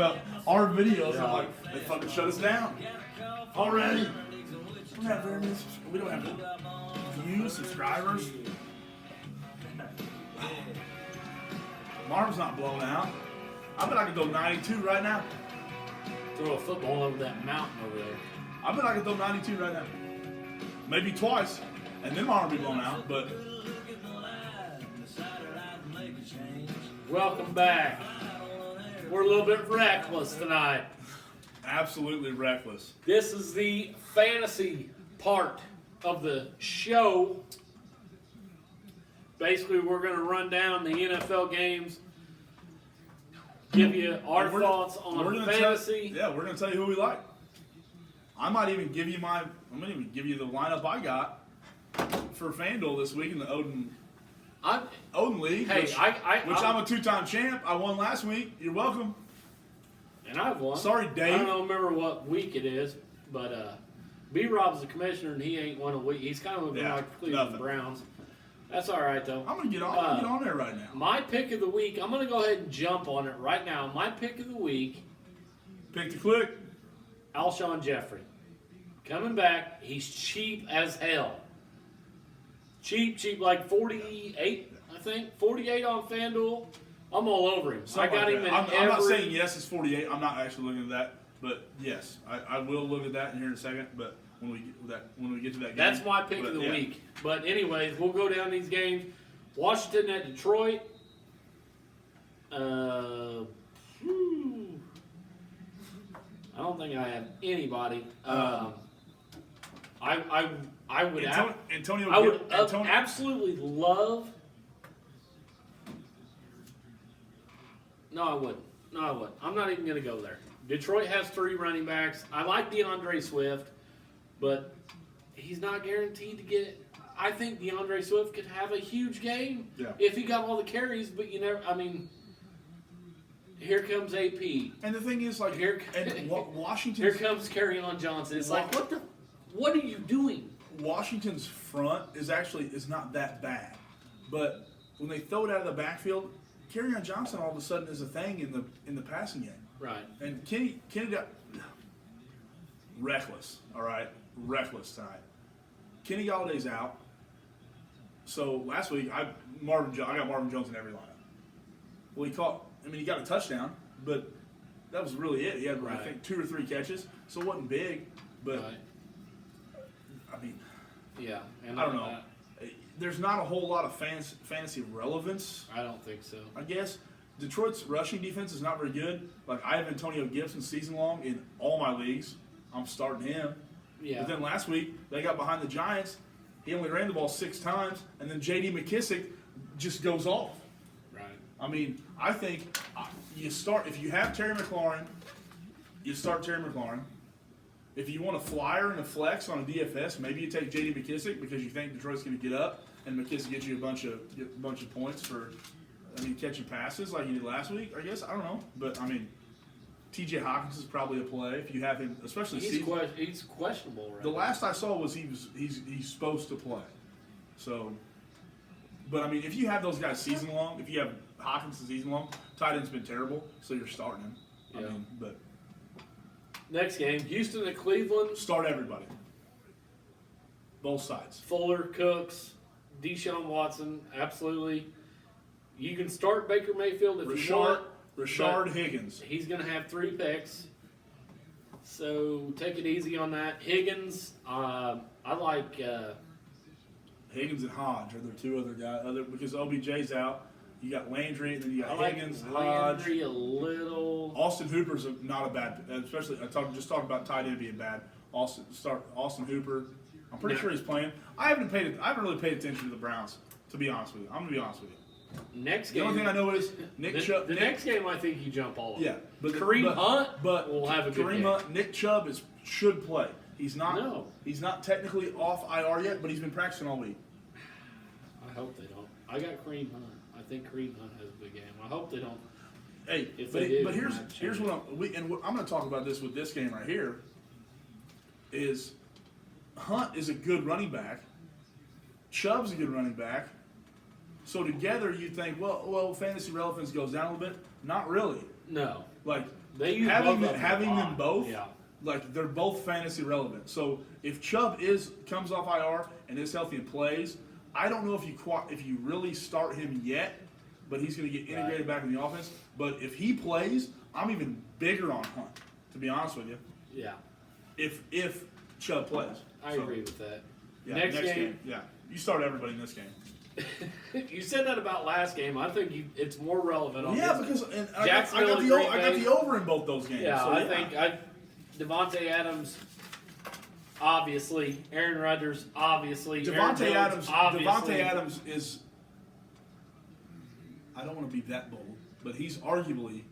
Well, our videos are like, they fucking shut us down already. We don't have very many, we don't have views, subscribers. Marv's not blown out. I bet I could go 92 right now. Throw a football over that mountain over there. I bet I could throw 92 right now. Maybe twice, and then Marv will be blown out, but Welcome back. We're a little bit reckless tonight. absolutely reckless. This is the fantasy part of the show. Basically, we're going to run down the NFL games, give you our And we're thoughts we're on gonna fantasy. We're gonna tell you who we like. I'm gonna even give you the lineup I got for FanDuel this week in the Odin League. Hey, which I'm I'm a two-time champ. I won last week. You're welcome. and I've won. Sorry, Dave. I don't remember what week it is, but B-Rob's the commissioner and he ain't won a week. He's kind of looking Yeah, like Cleveland nothing. Browns. That's all right though. I'm gonna get on there right now. My pick of the week, I'm going to go ahead and jump on it right now. My pick of the week, Pick to click. Alshon Jeffrey. Coming back, he's cheap as hell. Cheap, like 48, I think. 48 on FanDuel. I'm all over him. I got him in I'm not saying yes, it's 48. I'm not actually looking at that, but yes, I will look at that in here in a second. But when we get to that game, That's my pick of the week. But anyways, we'll go down these games. Washington at Detroit. I don't think I have anybody. I would absolutely love. No, I wouldn't. I'm not even going to go there. Detroit has 3 running backs. I like DeAndre Swift, but he's not guaranteed to get it. I think DeAndre Swift could have a huge game if he got all the carries, but you never. I mean, here comes AP. And the thing is, like, Washington. Here comes Kerryon Johnson. It's like, what are you doing? Washington's front is not that bad, but when they throw it out of the backfield, Kerryon Johnson all of a sudden is a thing in the passing game. Right. And Kenny got reckless. All right, reckless tonight. Kenny Galladay's out. So last week I got Marvin Jones in every lineup. Well, he got a touchdown, but that was really it. He had I think 2 or 3 catches, so it wasn't big. But I mean, yeah, and I don't know. There's not a whole lot of fantasy relevance. I don't think so. I guess Detroit's rushing defense is not very good. Like, I have Antonio Gibson season long in all my leagues. I'm starting him. Yeah. But then last week they got behind the Giants. He only ran the ball 6 times, and then J.D. McKissick just goes off. Right. I mean, I think if you have Terry McLaurin, you start Terry McLaurin. If you want a flyer and a flex on a DFS, maybe you take J.D. McKissick because you think Detroit's going to get up, and McKissick gets you a bunch of points for, catching passes like he did last week. I guess I don't know, but I mean, T.J. Hawkins is probably a play if you have him, especially he's questionable. Right the last I saw was he's supposed to play. So, but I mean, if you have those guys season long, if you have Hawkins season long, tight end's been terrible, so you're starting him. Yeah. But next game, Houston at Cleveland. Start everybody. Both sides. Fuller, Cooks, Deshaun Watson, absolutely. You can start Baker Mayfield if you want. Rashard Higgins. He's going to have 3 picks. So take it easy on that. Higgins, I like. Higgins and Hodge are the 2 other guys. Because OBJ's out. You got Landry, and then you got Higgins, Landry Hodge. a little. Austin Hooper's not a bad, especially just talking about tight end being bad. Austin Hooper. I'm pretty sure he's playing. I haven't really paid attention to the Browns, to be honest with you. I'm gonna be honest with you. Next The game. only thing I know is Nick Chubb. Next game, I think you jump all over. Yeah, but Kareem Hunt will have a good Kareem game. Hunt, Nick Chubb should play. He's not. No. He's not technically off IR yet, but he's been practicing all week. I hope they don't. I got Kareem Hunt. I think Kareem Hunt has a big game. I hope they don't. Hey, If but they do, here's what I'm going to talk about this with this game right here. Is Hunt is a good running back. Chubb's a good running back. So together you think, well, fantasy relevance goes down a little bit. Not really. No. Like They use having both of them a lot. them both, Yeah. like they're both fantasy relevant. So if Chubb comes off IR and is healthy and plays, I don't know if you really start him yet, but he's going to get integrated back in the offense. But if he plays, I'm even bigger on Hunt, to be honest with you. Yeah. If Chubb plays, I agree with that. Yeah, next game. Yeah, you start everybody in this game. You said that about last game. I think it's more relevant on Yeah, this. because I got Jacksonville and the Green I got Bay. the over in both those games. Yeah, so, I think Devontae Adams, obviously. Aaron Rodgers, obviously. Aaron Devontae Jones, obviously. Adams is. I don't want to be that bold, but he's arguably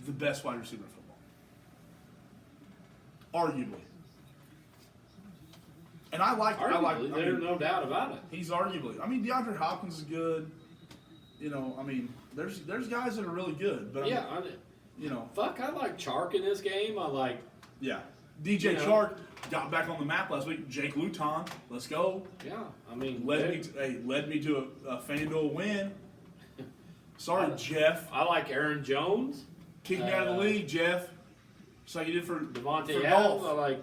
the best wide receiver in football. Arguably. And Arguably, there's no doubt about it. He's arguably. I mean, DeAndre Hopkins is good. You know, I mean, there's guys that are really good, but Yeah, I like Chark in this game. I like. Yeah. DJ You know. Chark got back on the map last week. Jake Luton, let's go. Yeah, I mean, Led me to a FanDuel win. Sorry, Jeff. I like Aaron Jones, Kick me out of the league, Jeff. Just like you did for Devontae for Adams. golf. I like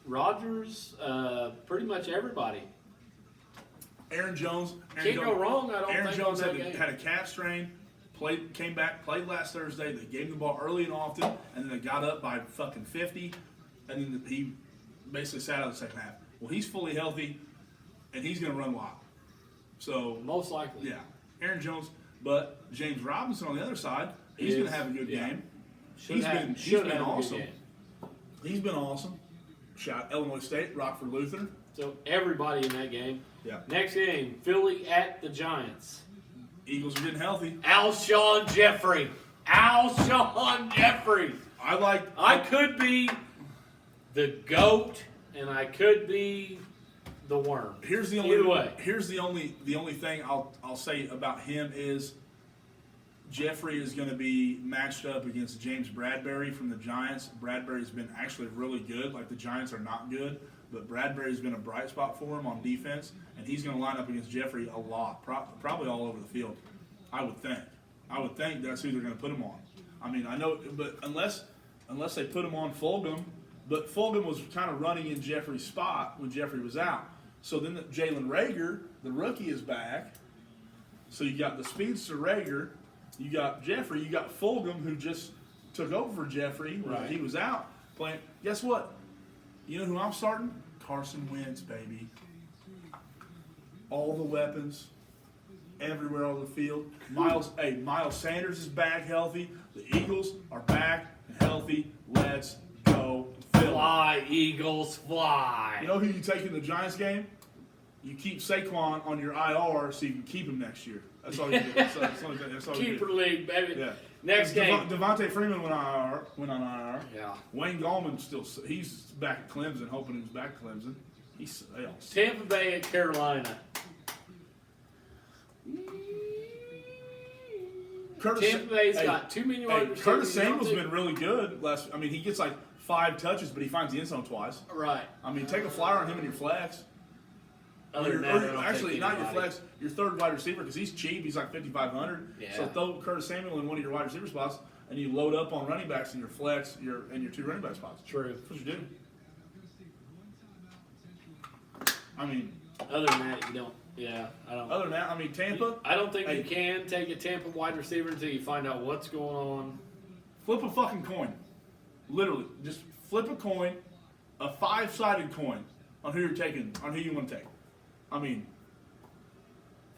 Rodgers. Pretty much everybody. Aaron Jones. Can't go wrong. I don't Aaron think Jones on that game. had a calf strain. Came back, played last Thursday. They gave him the ball early and often, and then they got up by fucking 50, and then he basically sat out the second half. Well, he's fully healthy, and he's going to run wild. So Most likely. yeah, Aaron Jones, but James Robinson on the other side, he's going to have a good game. He's been awesome. He's been awesome. Shout Illinois State, Rockford Lutheran. So everybody in that game. Yeah. Next game, Philly at the Giants. Eagles are getting healthy. Alshon Jeffrey. Alshon Jeffrey. I could be the GOAT, and I could be the worm. Here's the only thing I'll say about him is Jeffrey is going to be matched up against James Bradbury from the Giants. Bradbury's been actually really good. Like, the Giants are not good, but Bradbury's been a bright spot for him on defense, and he's going to line up against Jeffrey a lot, probably all over the field. I would think that's who they're going to put him on. I mean, I know, but unless they put him on Fulgham, but Fulgham was kind of running in Jeffrey's spot when Jeffrey was out. So then Jalen Reagor, the rookie, is back. So you got the speedster Reagor, you got Jeffrey, you got Fulgham, who just took over for Jeffrey when he was out playing. Guess what? You know who I'm starting? Carson Wentz, baby. All the weapons, everywhere on the field. Miles Sanders is back healthy. The Eagles are back and healthy. Let's go, Philly. Fly, Eagles, fly. You know who you take in the Giants game? You keep Saquon on your IR so you can keep him next year. That's all you do. That's all you do. Keeper league, baby. Yeah. Next game. Devontae Freeman went on IR. Yeah. Wayne Gallman he's back at Clemson, hoping he was back at Clemson. He's Tampa Bay at Carolina. Tampa Bay's got too many wide receivers. Curtis Samuel's been really good. He gets like 5 touches, but he finds the end zone twice. Right. I mean, take a flyer on him in your flex. Other than that, I don't Actually, take not your anybody. flex, your third wide receiver, because he's cheap. He's like $5,500. Yeah. So throw Curtis Samuel in one of your wide receiver spots, and you load up on running backs in your flex, and your 2 running back spots. True. That's what you do. I mean, Other than that, you don't. Yeah, I don't. other than that, I mean, Tampa, I don't think Hey. you can take a Tampa wide receiver until you find out what's going on. flip a fucking coin. Literally, just flip a coin, a 5-sided coin, on who you're taking, on who you want to take. I mean,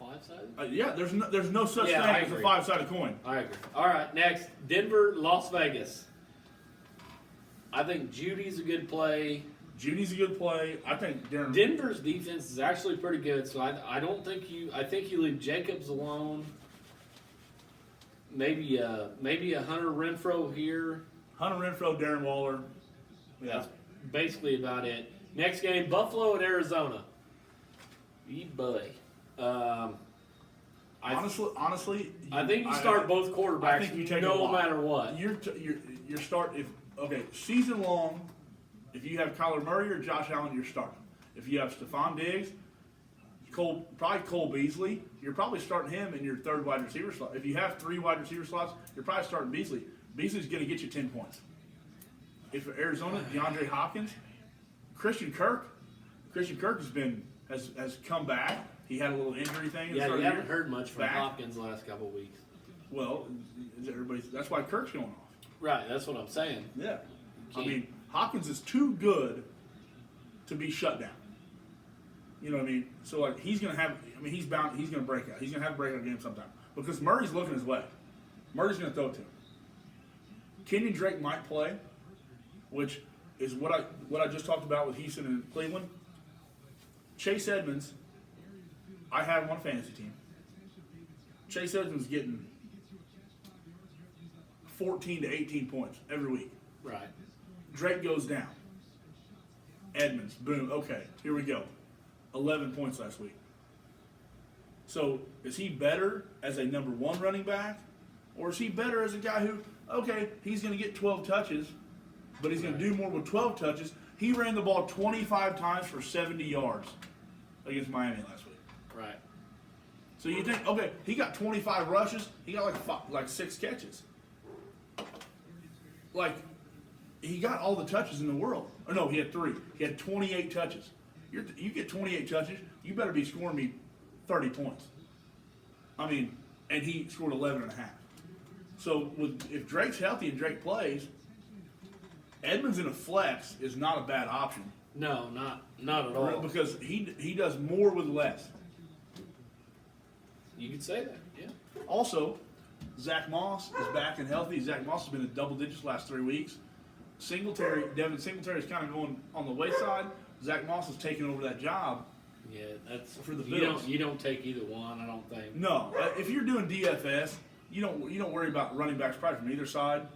5-sided? yeah, there's no such Yeah, thing I as a agree. 5-sided coin. I agree. All right, next, Denver, Las Vegas. I think Judy's a good play. Judy's a good play. I think Darren. Denver's defense is actually pretty good, so I don't think you. I think you leave Jacobs alone. Maybe a Hunter Renfro here. Hunter Renfro, Darren Waller. Yeah. That's basically about it. Next game, Buffalo at Arizona. Boy. Honestly, I think you start both quarterbacks. I think you take a no lot. matter what. Your start season long. If you have Kyler Murray or Josh Allen, you're starting. If you have Stephon Diggs, probably Cole Beasley, you're probably starting him in your third wide receiver slot. If you have 3 wide receiver slots, you're probably starting Beasley. Beasley's going to get you 10 points. If for Arizona, DeAndre Hopkins, Christian Kirk has come back. He had a little injury thing. Yeah, you haven't heard much from Hopkins the last couple of weeks. Well, that's why Kirk's going off. Right, that's what I'm saying. Yeah. I mean, Hopkins is too good to be shut down. You know what I mean? So, like, he's going to break out. He's going to have a breakout game sometime. Because Murray's looking his way. Murray's going to throw it to him. Kenyon Drake might play, which is what I just talked about with Houston and Cleveland. Chase Edmonds, I have him on a fantasy team. Chase Edmonds getting 14 to 18 points every week. Right. Drake goes down. Edmonds, boom, okay, here we go. 11 points last week. So is he better as a number 1 running back? Or is he better as a guy who, okay, he's going to get 12 touches, but he's going to do more with 12 touches. He ran the ball 25 times for 70 yards against Miami last week. Right. So you think, okay, he got 25 rushes, he got like 6 catches. Like, he got all the touches in the world. Or no, he had 3. He had 28 touches. You get 28 touches, you better be scoring me 30 points. I mean, and he scored 11 and a half. So if Drake's healthy and Drake plays, Edmonds in a flex is not a bad option. No, not at all. Because he does more with less. You could say that, yeah. Also, Zach Moss is back and healthy. Zach Moss has been in double digits the last 3 weeks. Devin Singletary is kind of going on the wayside. Zach Moss is taking over that job. Yeah, that's for the Bills. You don't take either one, I don't think. No, if you're doing DFS, you don't worry about running backs probably from either side.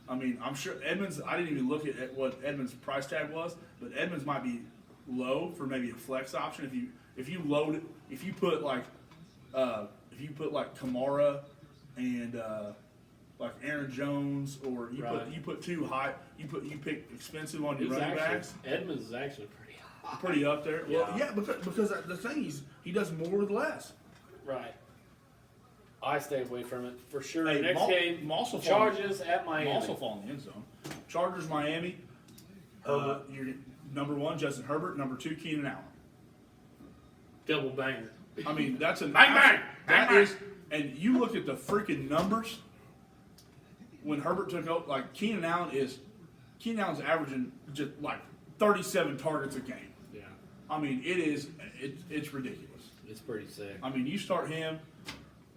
I mean, I'm sure Edmonds. I didn't even look at what Edmonds' price tag was, but Edmonds might be low for maybe a flex option if you load it. If you put like Kamara and like Aaron Jones, or you put too high. You pick expensive on your running backs. Edmonds is actually pretty high. Pretty up there. Well, yeah, because the thing he does more with less. Right. I stay away from it for sure. Hey, Next game, Chargers at Miami. Also fall in the end zone. Chargers, Miami. You're number 1, Justin Herbert. Number 2, Keenan Allen. Double banger. I mean, that's a bang. And you look at the freaking numbers. When Herbert took over, like Keenan Allen's averaging just like 37 targets a game. Yeah. I mean, it's ridiculous. It's pretty sick. I mean, you start him.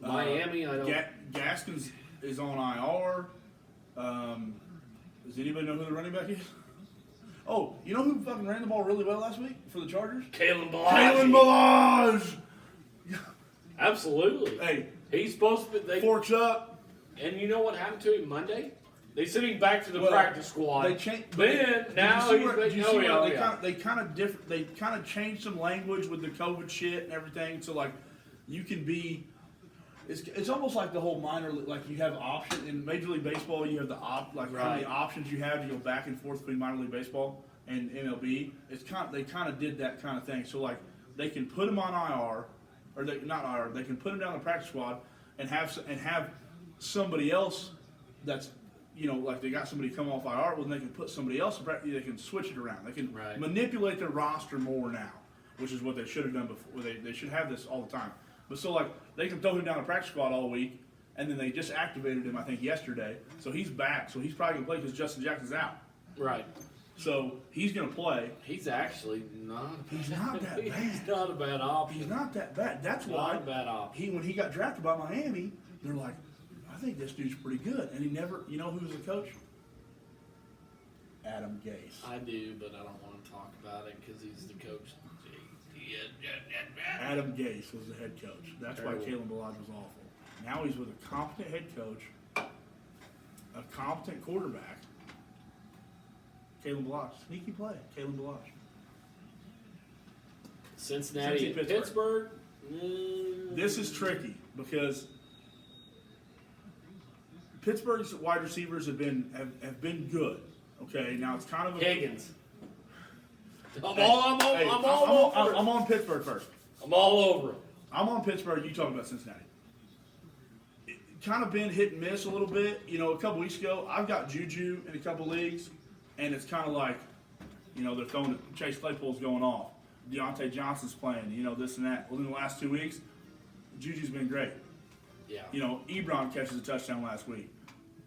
Miami, I don't. Gaskins is on IR. Does anybody know who the running back is? Oh, you know who fucking ran the ball really well last week for the Chargers? Kalen Ballage. Absolutely. Hey, he's supposed to be. Forks up. And you know what happened to him Monday? They sent him back to the practice squad. They changed. Then now they kind of changed some language with the COVID shit and everything. So like, you can be. It's almost like the whole minor, like you have option in Major League Baseball. You have how many options you have to go back and forth between minor league baseball and MLB. They kind of did that kind of thing. So like, they can put him on IR, or not IR. They can put him down the practice squad and have somebody else that's, like they got somebody come off IR, well, then they can put somebody else in practice. They can switch it around. They can manipulate their roster more now, which is what they should have done before. They should have this all the time. But so like, they can throw him down the practice squad all week, and then they just activated him, I think, yesterday. So he's back. So he's probably going to play because Justin Jackson's out. Right. So he's going to play. He's actually not. He's not that bad. He's not a bad option. He's not that bad. That's not why a bad option. When he got drafted by Miami, they're like, I think this dude's pretty good. And he never, you know who's the coach? Adam Gase. I do, but I don't want to talk about it because he's the coach. Adam Gase was the head coach. That's why Kalen Ballage was awful. Now he's with a competent head coach, a competent quarterback. Kalen Ballage. Sneaky play. Kalen Ballage. Cincinnati, Pittsburgh. This is tricky because Pittsburgh's wide receivers have been good. Okay, now it's kind of Higgins. I'm I'm all over it. on Pittsburgh first. I'm all over it. I'm on Pittsburgh. You talk about Cincinnati. It kind of been hit and miss a little bit. You know, a couple weeks ago, I've got Juju in a couple leagues, and it's kind of like, you know, they're throwing Chase Claypool's going off. Deontay Johnson's playing, you know, this and that. Well, in the last 2 weeks, Juju's been great. Yeah. You know, Ebron catches a touchdown last week.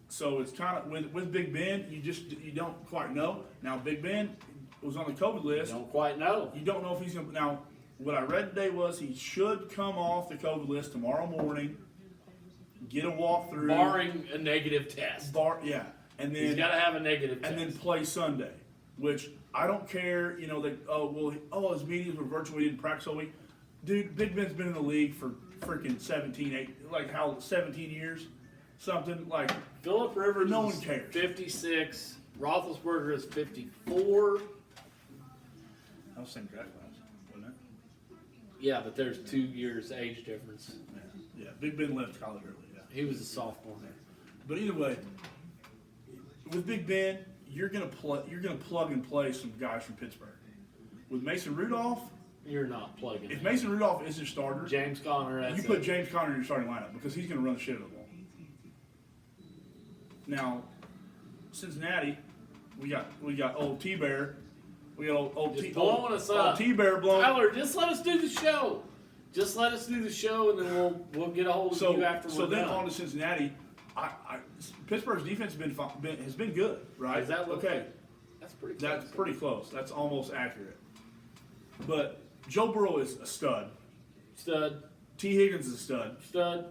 So it's kind of, with Big Ben, you don't quite know. Now, Big Ben was on the COVID list. Don't quite know. You don't know if he's going to. Now, what I read today was he should come off the COVID list tomorrow morning, get a walkthrough. Barring a negative test. Yeah. And then, He's got to have a negative test. and then play Sunday, which I don't care. You know, his meetings were virtual. He didn't practice all week. Dude, Big Ben's been in the league for freaking 17 years? Something like. Phillip Rivers No is one cares. 56. Roethlisberger is 54. That was the same draft class, wasn't it? Yeah, but there's 2 years age difference. Yeah. Big Ben left college early. Yeah. He was a sophomore. But either way, with Big Ben, you're gonna plug and play some guys from Pittsburgh. With Mason Rudolph, You're not plugging if in. Mason Rudolph is your starter, James Conner, that's you put it. James Conner in your starting lineup because he's gonna run the shit out of the ball. Now, Cincinnati, we got old T-Bear. We got old Just blowing us up. Old T-Bear blowing. Tyler, just let us do the show. Just let us do the show, and then we'll get a hold of you after we're then done. on to Cincinnati. Pittsburgh's defense has been good, right? Does that look okay? That's pretty. That's close. pretty close. That's almost accurate. But Joe Burrow is a stud. Stud, T. Higgins is a stud. stud,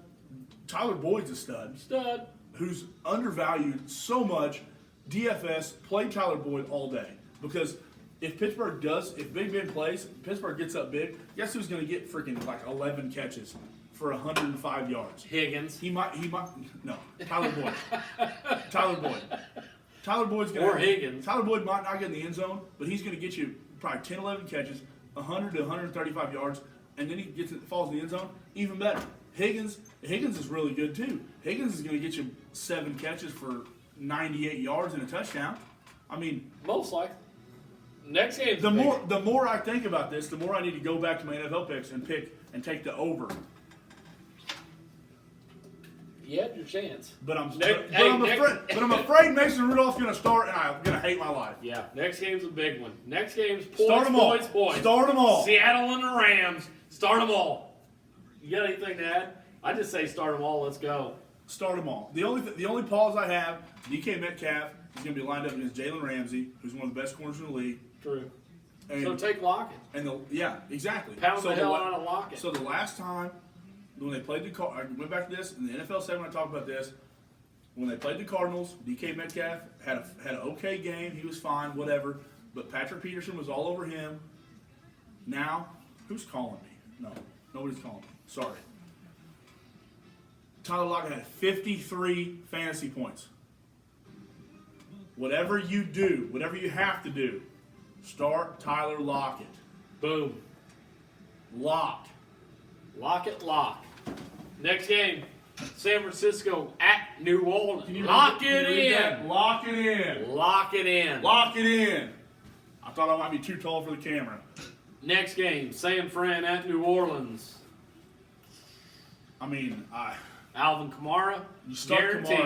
Tyler Boyd's a stud. stud. Who's undervalued so much. DFS, play Tyler Boyd all day. Because if Big Ben plays, Pittsburgh gets up big, guess who's going to get freaking like 11 catches for 105 yards? Higgins. No, Tyler Boyd. Tyler Boyd's going Or Higgins. Tyler Boyd might not get in the end zone, but he's going to get you probably 10, 11 catches, 100 to 135 yards, and then he falls in the end zone, even better. Higgins is really good too. Higgins is going to get you 7 catches for 98 yards and a touchdown. I mean, Most likely. Next game. the more I think about this, the more I need to go back to my NFL picks and take the over. You had your chance. But I'm afraid Mason Rudolph's going to start, and I'm going to hate my life. Yeah. Next game's a big one. Next game's Start them all. points. Start them all. Seattle and the Rams. Start them all. You got anything to add? I just say start them all. Let's go. Start them all. The only pause I have, DK Metcalf is going to be lined up against Jalen Ramsey, who's one of the best corners in the league. True. And, So take Lockett. yeah, exactly. Pound So the hell la- out of Lockett. So the last time when they played I went back to this in the NFL segment. I talked about this. When they played the Cardinals, DK Metcalf had an okay game. He was fine, whatever. But Patrick Peterson was all over him. Now, who's calling me? No, nobody's calling me. Sorry. Tyler Lockett had 53 fantasy points. Whatever you do, whatever you have to do, start Tyler Lockett. Boom. Lock. Lock. Next game, San Francisco at New Orleans. Can you Lock read it that? in. Lock it in. Lock it in. Lock it in. I thought I might be too tall for the camera. Next game, San Fran at New Orleans. I mean, Alvin Kamara. you start Guaranteed.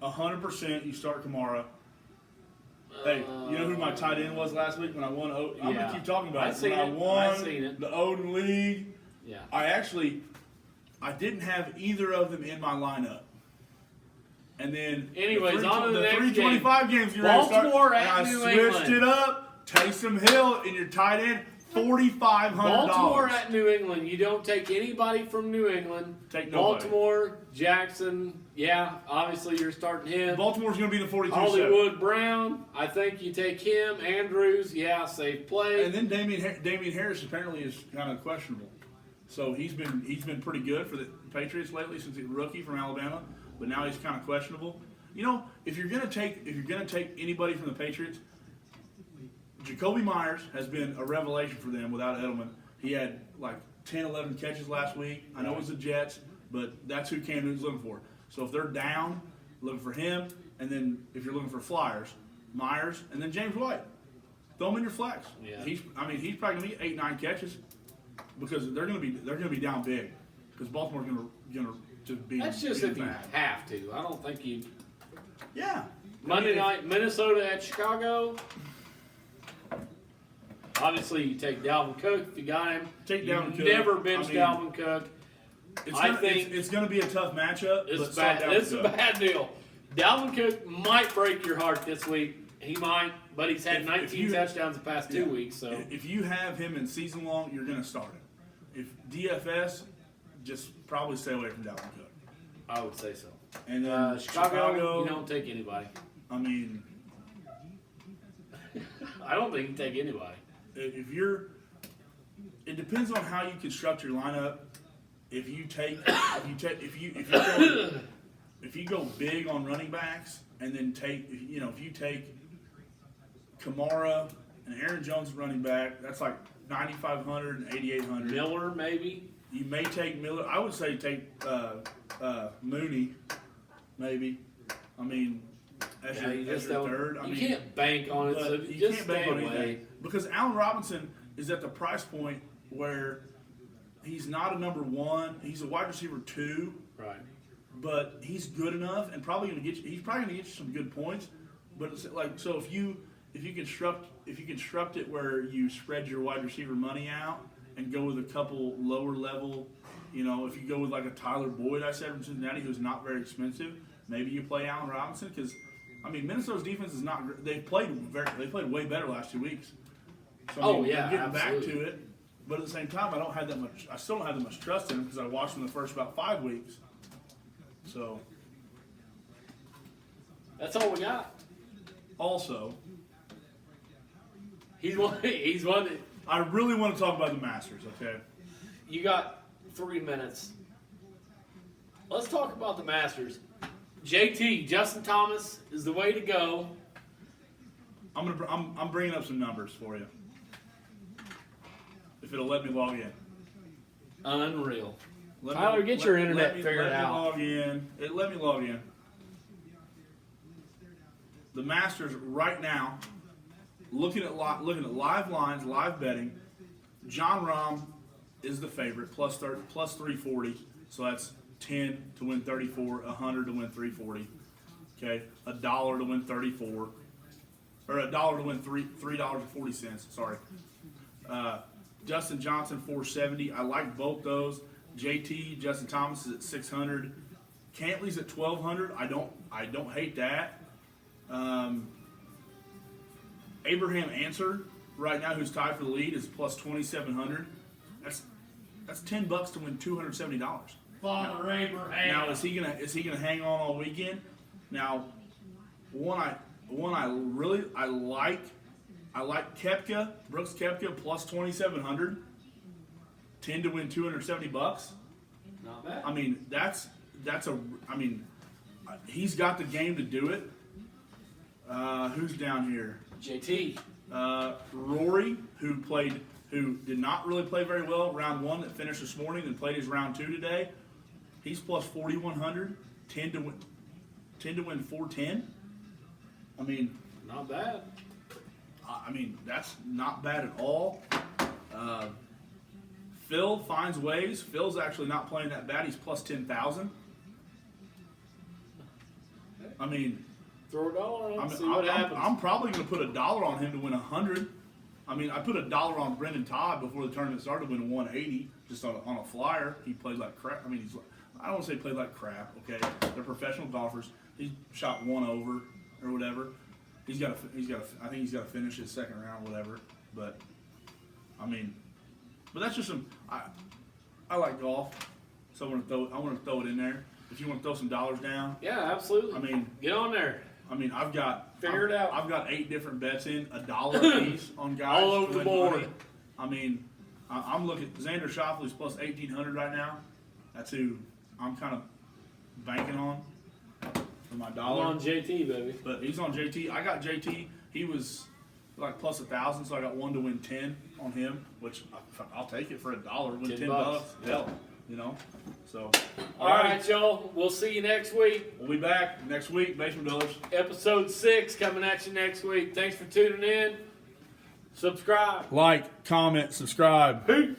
Kamara. 100% you start Kamara. Hey, you know who my tight end was last week when I won? I'm going Yeah. to keep talking about I've it. seen When I it. won I've seen it. the Odin League, Yeah. I didn't have either of them in my lineup. And then Anyways, on to the next 325 games you're ready to start, Baltimore at and I New switched England. it up. Taysom Hill in your tight end, $4,500. Baltimore at New England. You don't take anybody from New England. Take nobody. Baltimore, Jackson. Yeah, obviously you're starting him. Baltimore's going to be the 42-7. Hollywood Brown. I think you take him. Andrews. Yeah, safe play. And then Damian Harris apparently is kind of questionable. So he's been pretty good for the Patriots lately since he's a rookie from Alabama, but now he's kind of questionable. You know, if you're gonna take anybody from the Patriots, Jacoby Myers has been a revelation for them without Edelman. He had like 10, 11 catches last week. I know it was the Jets, but that's who Cam Newton's looking for. So if they're down, looking for him, and then if you're looking for flyers, Myers, and then James White. Throw him in your flex. Yeah. He's probably gonna get 8, 9 catches. because they're gonna be down big because Baltimore's gonna just be. That's just beat if you bad. have to. I don't think you. Yeah. Monday night, Minnesota at Chicago. Obviously, you take Dalvin Cook if you got him. Take Dalvin Cook. Never bench I mean, Dalvin Cook. I think it's gonna be a tough matchup. It's but start bad. Dalvin It's a Cook. bad deal. Dalvin Cook might break your heart this week. He might, but he's had If 19 you- touchdowns the past 2 weeks. So If you have him in season long, you're gonna start him. If DFS, just probably stay away from Dalvin Cook. I would say so. And then Chicago, you don't take anybody. I mean, I don't think you take anybody. if you're, it depends on how you construct your lineup. If you go big on running backs and then if you take Kamara and Aaron Jones running back, that's like 9,500 and 8,800. Miller, maybe. You may take Miller. I would say take Mooney, maybe. I mean, as Yeah, you your just don't. third. I You mean, can't bank on it, so but you just can't bank stay on away. anything because Allen Robinson is at the price point where he's not a number one. He's a wide receiver 2, Right. but he's good enough and probably going to get you. He's probably going to get you some good points. But it's like so if you construct it where you spread your wide receiver money out and go with a couple lower level, if you go with like a Tyler Boyd, I said from Cincinnati, who's not very expensive, maybe you play Allen Robinson because, I mean, Minnesota's defense is not. They played way better last 2 weeks. So, I mean, yeah, they're getting absolutely. back to it, but at the same time, I still don't have that much trust in him because I watched him the first about 5 weeks. So, That's all we got. also, He's one. He's one. I really want to talk about the Masters. Okay. You got 3 minutes. Let's talk about the Masters. JT, Justin Thomas is the way to go. I'm bringing up some numbers for you. If it'll let me log in. Unreal. Let Tyler, get your internet let me figured out. Log in. Let me log in. The Masters right now, looking at live lines, live betting. John Rahm is the favorite, plus 340. So that's 10 to win 34, 100 to win 340. Okay, $1 to win 34, or $1 to win $3.40. Sorry. Justin Johnson 470. I like both those. JT Justin Thomas is at 600. Cantley's at 1,200. I don't hate that. Abraham Answer right now, who's tied for the lead, is plus 2,700. That's $10 to win $270. Father Abraham. Now is he gonna hang on all weekend? Now, one I like Koepka, Brooks Koepka plus 2,700. 10 to win $270. Not bad. I mean he's got the game to do it. Who's down here? JT. Rory, who did not really play very well round 1 that finished this morning and played his round 2 today. He's plus 4,100. 10 to win 410. I mean, Not bad. that's not bad at all. Phil finds ways. Phil's actually not playing that bad. He's plus 10,000. I mean, Throw a dollar on. See what happens. I'm probably going to put $1 on him to win 100. I mean, I put $1 on Brendan Todd before the tournament started to win 180 just on a flyer. He played like crap. I mean, I don't want to say played like crap. Okay, they're professional golfers. He shot 1 over or whatever. I think he's got to finish his second round, or whatever. But that's just some. I like golf, so I want to throw it in there. If you want to throw some dollars down, Yeah, absolutely. I mean, get on there. I've got Figure it out. I've got 8 different bets in, $1 apiece on guys All over to the win board. money. I mean, I'm looking. Xander Schauffele's plus 1,800 right now. That's who I'm kind of banking on for my I'm dollar. on JT, baby. But he's on JT. I got JT. He was like plus 1,000, so I got 1 to win 10 on him, which I'll take it for $1. Win $10. $10. Hell, So, All right, y'all. We'll see you next week. we'll be back next week. Basement Builders. Episode 6 coming at you next week. Thanks for tuning in. Subscribe. Like, comment, subscribe. Peace.